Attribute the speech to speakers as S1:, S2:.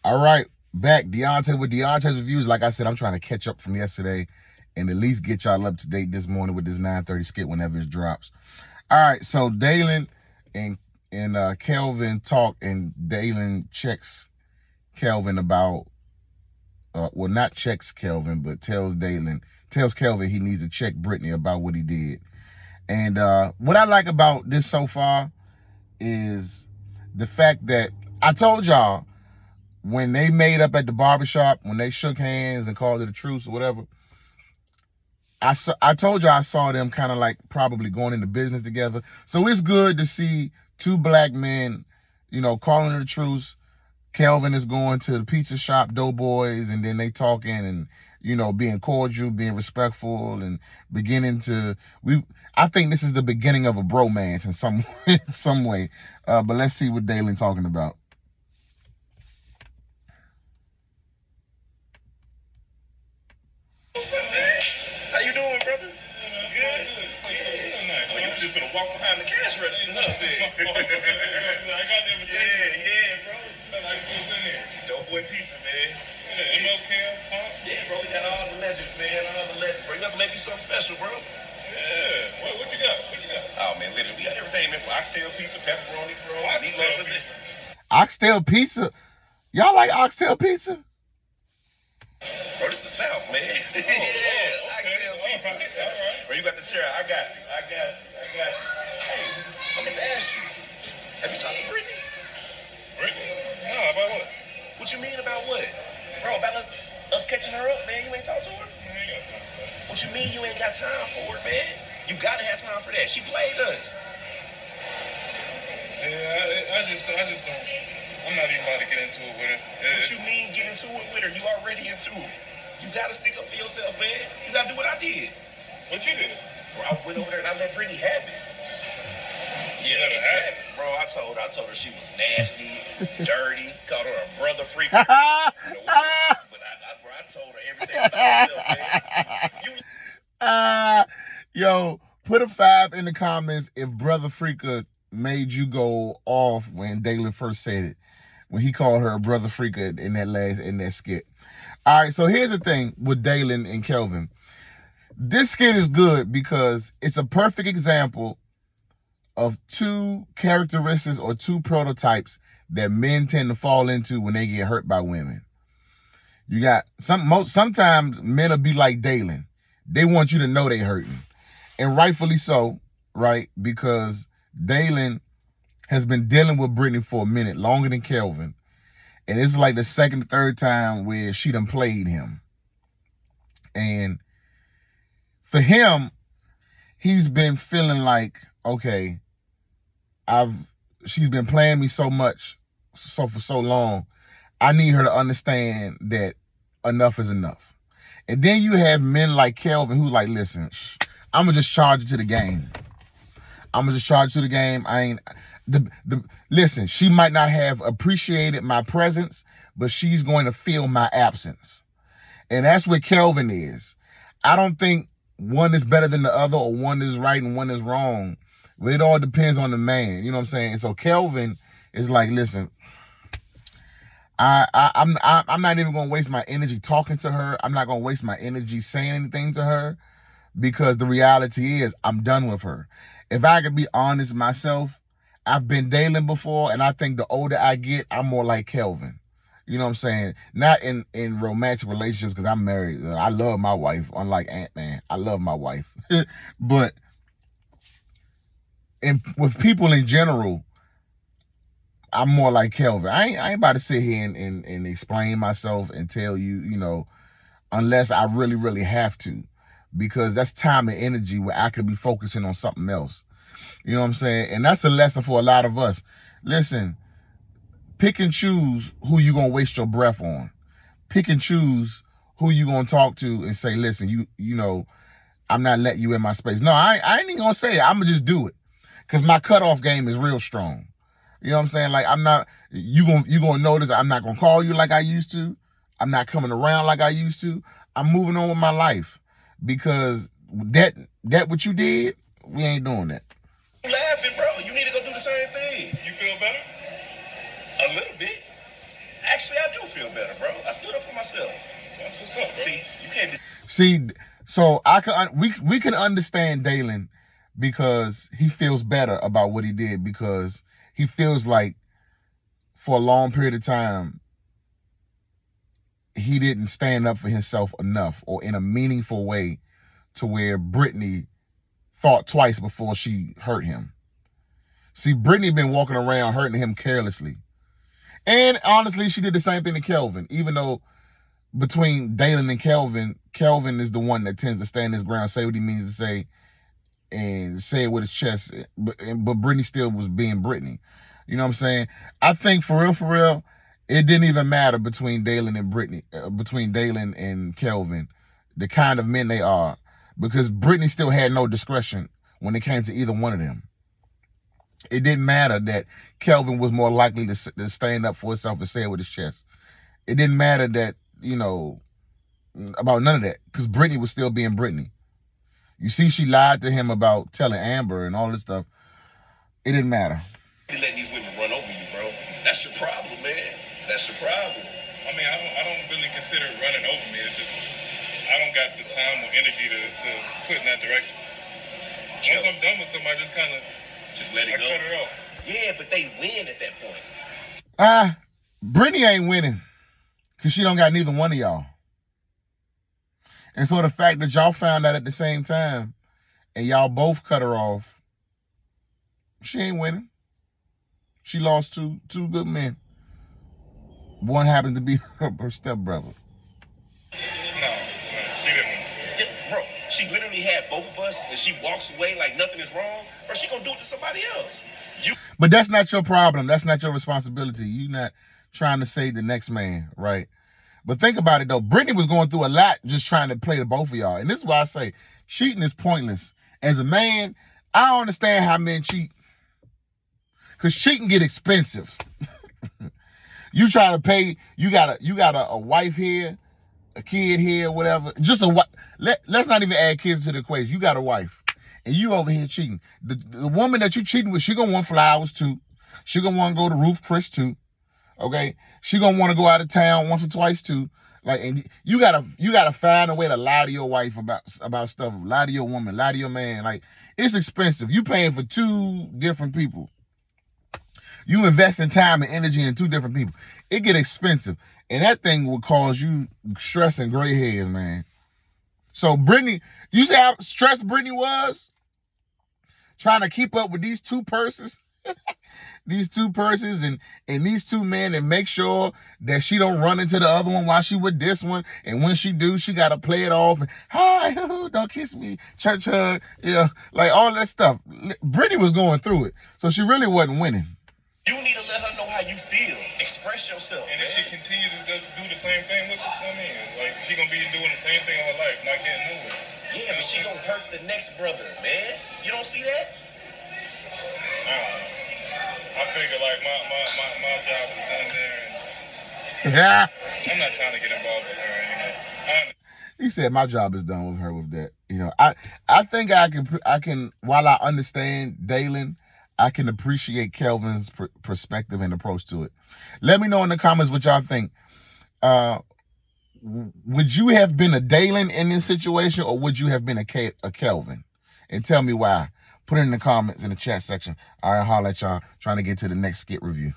S1: All right, back Deontay with Deontay's reviews. Like I said, I'm trying to catch up from yesterday and at least get y'all up to date this morning with this 9:30 skit whenever it drops. All right, so Dalen and Kelvin talk, and Dalen checks Kelvin about, well, not checks Kelvin, but tells Kelvin he needs to check Brittany about what he did. And what I like about this so far is the fact that I told y'all when they made up at the barbershop, when they shook hands and called it a truce or whatever, I told you I saw them kind of like probably going into business together. So it's good to see two black men, calling it a truce. Kelvin is going to the pizza shop, Doughboys, and then they talking and, being cordial, being respectful, and beginning to, I think this is the beginning of a bromance in some way. But let's see what Dalen talking about.
S2: What's up, man? How you doing, brother? Good? Yeah. Well, you was just gonna walk behind the cash register, huh, big? I got the invitation. Yeah, bro. Like, what's in there? Doughboy pizza, man. Yeah, Kev, huh? Yeah, bro, we got all the legends, man. All the legends, bro. You have to make me something special, bro. Yeah. What you got? Oh, man, literally, we got everything, man. Oxtail pizza, pepperoni, bro.
S1: Oxtail pizza? Y'all like oxtail pizza?
S2: Bro, this the South, man. Yeah, oxtail pizza. Right. Bro, you got the chair. I got you. Hey, I'm going to ask you. Have you talked to Brittany? Brittany? No, about what? What you mean about what? Bro, about us catching her up, man. You ain't talked to her? I ain't got time for that. What you mean you ain't got time for it, man? You got to have time for that. She played us. Yeah, I just don't. I'm not even about to get into it with her. What you mean get into it with her? You already into it. You gotta stick up for yourself, man. You gotta do what I did. What you did? Bro, I went over there and I let Brittany have it. Yeah, exactly. Bro, I told her she was nasty, dirty, called her a brother freak. But I told her everything about herself, man.
S1: Yo, put a 5 in the comments if Brother Freaker made you go off when Dalen first said it, when he called her a brother freaker in that skit. All right, so here's the thing with Dalen and Kelvin. This skit is good because it's a perfect example of two characteristics or two prototypes that men tend to fall into when they get hurt by women. You got sometimes men will be like Dalen. They want you to know they hurting, and rightfully so, right? Because Dalen has been dealing with Brittany for a minute, longer than Kelvin. And it's like the second or third time where she done played him. And for him, he's been feeling like, okay, she's been playing me so much, for so long. I need her to understand that enough is enough. And then you have men like Kelvin who like, listen, I'm gonna just charge it to the game. Listen, she might not have appreciated my presence, but she's going to feel my absence. And that's what Kelvin is. I don't think one is better than the other or one is right and one is wrong. It all depends on the man. You know what I'm saying? And so Kelvin is like, listen, I'm not even going to waste my energy talking to her. I'm not going to waste my energy saying anything to her. Because the reality is, I'm done with her. If I could be honest myself, I've been Dalen before, and I think the older I get, I'm more like Kelvin. You know what I'm saying? Not in romantic relationships, because I'm married. I love my wife, unlike Ant-Man. I love my wife. But with people in general, I'm more like Kelvin. I ain't about to sit here and explain myself and tell you, unless I really, really have to. Because that's time and energy where I could be focusing on something else. You know what I'm saying? And that's a lesson for a lot of us. Listen, pick and choose who you going to waste your breath on. Pick and choose who you going to talk to and say, listen, I'm not letting you in my space. No, I ain't even going to say it. I'm going to just do it. Because my cutoff game is real strong. You know what I'm saying? Like, you going to notice I'm not going to call you like I used to. I'm not coming around like I used to. I'm moving on with my life. Because that what you did, we ain't doing that.
S2: You laughing, bro. You need to go do the same thing. You feel better? A little bit. Actually, I do feel better, bro. I stood up for myself. That's what's up, bro. See, you can't.
S1: See, so we can understand Dalen because he feels better about what he did, because he feels like for a long period of time he didn't stand up for himself enough or in a meaningful way to where Brittany thought twice before she hurt him. See, Brittany been walking around hurting him carelessly. And honestly, she did the same thing to Kelvin, even though between Dalen and Kelvin, Kelvin is the one that tends to stand his ground, say what he means to say, and say it with his chest. But Brittany still was being Brittany. You know what I'm saying? I think for real, it didn't even matter between Dalen and Brittany, between Dalen and Kelvin, the kind of men they are, because Brittany still had no discretion when it came to either one of them. It didn't matter that Kelvin was more likely to stand up for himself and say it with his chest. It didn't matter that, you know, about none of that, because Brittany was still being Brittany. You see, she lied to him about telling Amber and all this stuff. It didn't matter.
S2: You letting these women run over you, bro. That's your problem, man. That's your problem. I mean, I don't really consider it running over me. It's just I don't got the time or energy to put in that direction. Once I'm done with somebody, just kind of just let it go. Cut it off. Yeah, but they win at that point.
S1: Brittany ain't winning because she don't got neither one of y'all. And so the fact that y'all found out at the same time and y'all both cut her off, she ain't winning. She lost two good men. One happened to be her stepbrother.
S2: No, she didn't win. Yeah, bro, she literally had both of us and she walks away like nothing is wrong. Bro, she gonna do it to somebody else.
S1: But that's not your problem. That's not your responsibility. You're not trying to save the next man, right? But think about it, though. Brittany was going through a lot just trying to play to both of y'all. And this is why I say cheating is pointless. As a man, I don't understand how men cheat. Because cheating get expensive. You try to pay, you got a wife here, a kid here, whatever. Just a wife. Let's not even add kids to the equation. You got a wife. And you over here cheating. The woman that you cheating with, she gonna want flowers too. She gonna want to go to Ruth Chris too. Okay, she gonna want to go out of town once or twice too. Like, and you gotta find a way to lie to your wife about stuff. Lie to your woman. Lie to your man. Like, it's expensive. You paying for two different people. You invest in time and energy in two different people. It get expensive, and that thing will cause you stress and gray hairs, man. So Brittany, you see how stressed Brittany was trying to keep up with these two persons. These two persons and these two men, and make sure that she don't run into the other one while she with this one. And when she do, she got to play it off. And, hi, don't kiss me, church hug, like all that stuff. Brittany was going through it, so she really wasn't winning.
S2: You need to let her know how you feel. Express yourself. And if she continues to do the same thing, what's it gonna mean? Like, she gonna be doing the same thing all her life, not getting nowhere. Yeah, but she gonna hurt the next brother, man. You don't see that? I figure like my job is done there, and
S1: Yeah.
S2: I'm not trying to get involved with her anymore.
S1: He said my job is done with her with that. I think I can while I understand Dalen, I can appreciate Kelvin's perspective and approach to it. Let me know in the comments what y'all think. Would you have been a Dalen in this situation, or would you have been a Kelvin? And tell me why. Put it in the comments in the chat section. All right, holla at y'all. Trying to get to the next skit review.